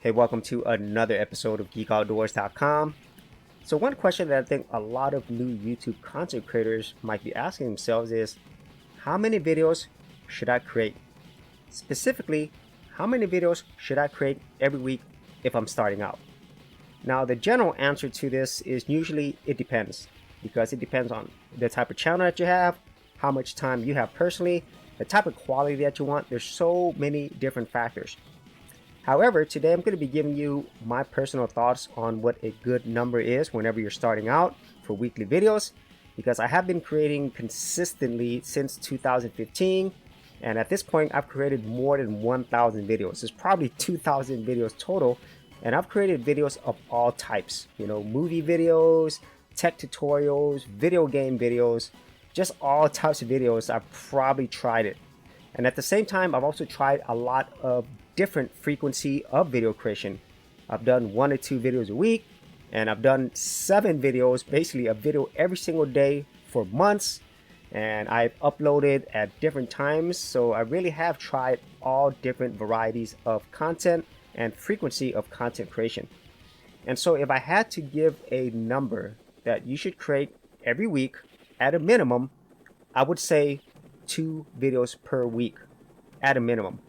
Hey, welcome to another episode of GeekOutdoors.com. So one question that I think a lot of new YouTube content creators might be asking themselves is, how many videos should I create? Specifically, how many videos should I create every week if I'm starting out? Now, the general answer to this is usually it depends, because it depends on the type of channel that you have, how much time you have personally, the type of quality that you want. There's so many different factors. However, today I'm going to be giving you my personal thoughts on what a good number is whenever you're starting out for weekly videos, because I have been creating consistently since 2015, and at this point I've created more than 1,000 videos. There's probably 2,000 videos total, and I've created videos of all types, movie videos, tech tutorials, video game videos, just all types of videos. I've probably tried it. And at the same time, I've also tried a lot of different frequency of video creation. I've done 1 or 2 videos a week, and I've done 7 videos, basically a video every single day for months, and I've uploaded at different times. So I really have tried all different varieties of content and frequency of content creation. And so if I had to give a number that you should create every week at a minimum, I would say 2 videos per week at a minimum.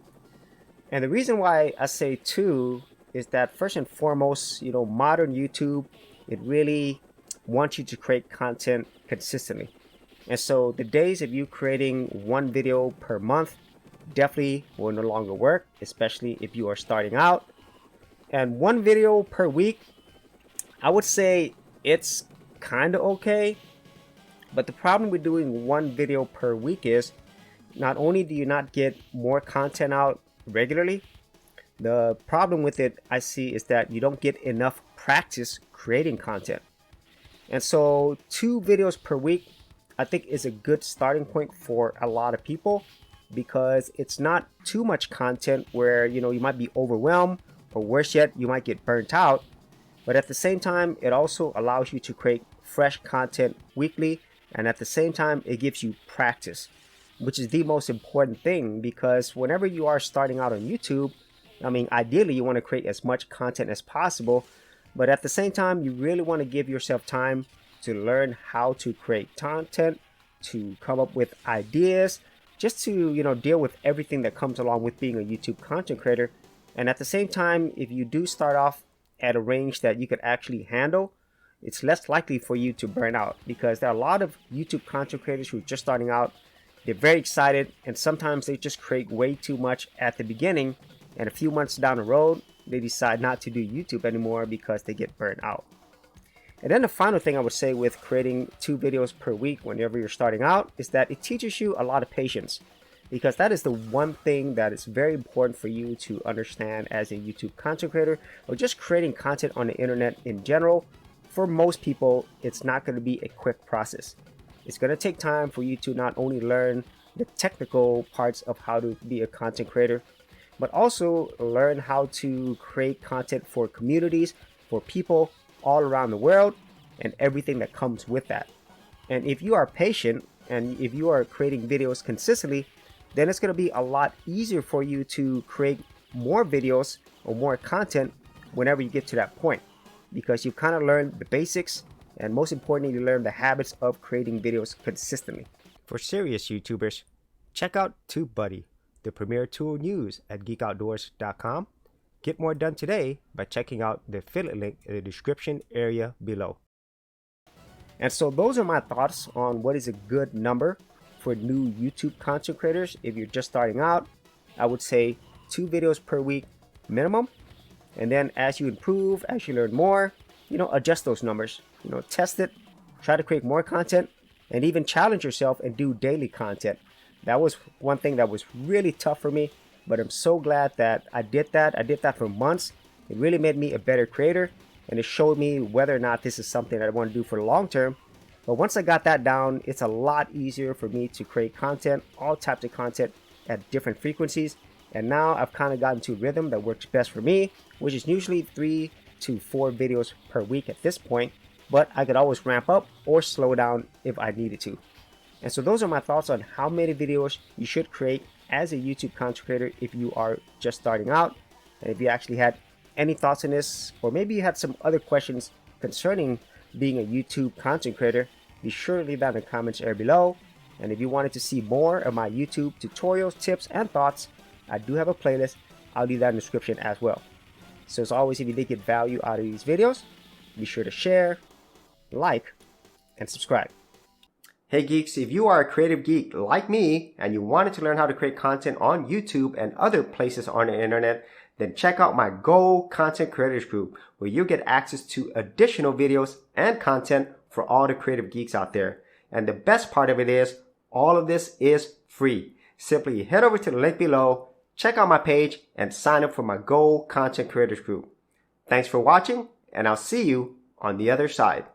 And the reason why I say 2 is that, first and foremost, modern YouTube, it really wants you to create content consistently. And so the days of you creating 1 video per month definitely will no longer work, especially if you are starting out. And 1 video per week, I would say it's kind of okay. But the problem with doing 1 video per week is, not only do you not get more content out regularly, the problem with it I see is that you don't get enough practice creating content. And so 2 videos per week I think is a good starting point for a lot of people, because it's not too much content where you might be overwhelmed, or worse yet, you might get burnt out. But at the same time, it also allows you to create fresh content weekly, and at the same time it gives you practice, which is the most important thing. Because whenever you are starting out on YouTube, ideally you want to create as much content as possible, but at the same time you really want to give yourself time to learn how to create content, to come up with ideas, just to deal with everything that comes along with being a YouTube content creator. And at the same time, if you do start off at a range that you could actually handle, it's less likely for you to burn out, because there are a lot of YouTube content creators who are just starting out. They're very excited, and sometimes they just create way too much at the beginning, and a few months down the road they decide not to do YouTube anymore because they get burnt out. And then the final thing I would say with creating 2 videos per week whenever you're starting out is that it teaches you a lot of patience, because that is the one thing that is very important for you to understand as a YouTube content creator, or just creating content on the internet in general. For most people, it's not going to be a quick process. It's going to take time for you to not only learn the technical parts of how to be a content creator, but also learn how to create content for communities, for people all around the world, and everything that comes with that. And if you are patient, and if you are creating videos consistently, then it's going to be a lot easier for you to create more videos or more content whenever you get to that point, because you've kind of learned the basics, and most importantly, you learn the habits of creating videos consistently. For serious YouTubers, check out TubeBuddy, the premier tool used at GeekOutdoors.com. Get more done today by checking out the affiliate link in the description area below. And so those are my thoughts on what is a good number for new YouTube content creators. If you're just starting out, I would say 2 videos per week minimum. And then as you improve, as you learn more, adjust those numbers, test it, try to create more content, and even challenge yourself and do daily content. That was one thing that was really tough for me, but I'm so glad that I did that. I did that for months. It really made me a better creator, and it showed me whether or not this is something that I want to do for the long term. But once I got that down, it's a lot easier for me to create content, all types of content at different frequencies. And now I've kind of gotten to a rhythm that works best for me, which is usually 3 to 4 videos per week at this point. But I could always ramp up or slow down if I needed to. And so those are my thoughts on how many videos you should create as a YouTube content creator if you are just starting out, and if you actually had any thoughts on this, or maybe you had some other questions concerning being a YouTube content creator, be sure to leave that in the comments area below. And if you wanted to see more of my YouTube tutorials, tips, and thoughts, I do have a playlist. I'll leave that in the description as well. So as always, if you did get value out of these videos, be sure to share, like, and subscribe. Hey geeks, if you are a creative geek like me and you wanted to learn how to create content on YouTube and other places on the internet, then check out my Go Content Creators group, where you get access to additional videos and content for all the creative geeks out there. And the best part of it is, all of this is free. Simply head over to the link below, check out my page, and sign up for my Go Content Creators group. Thanks for watching, and I'll see you on the other side.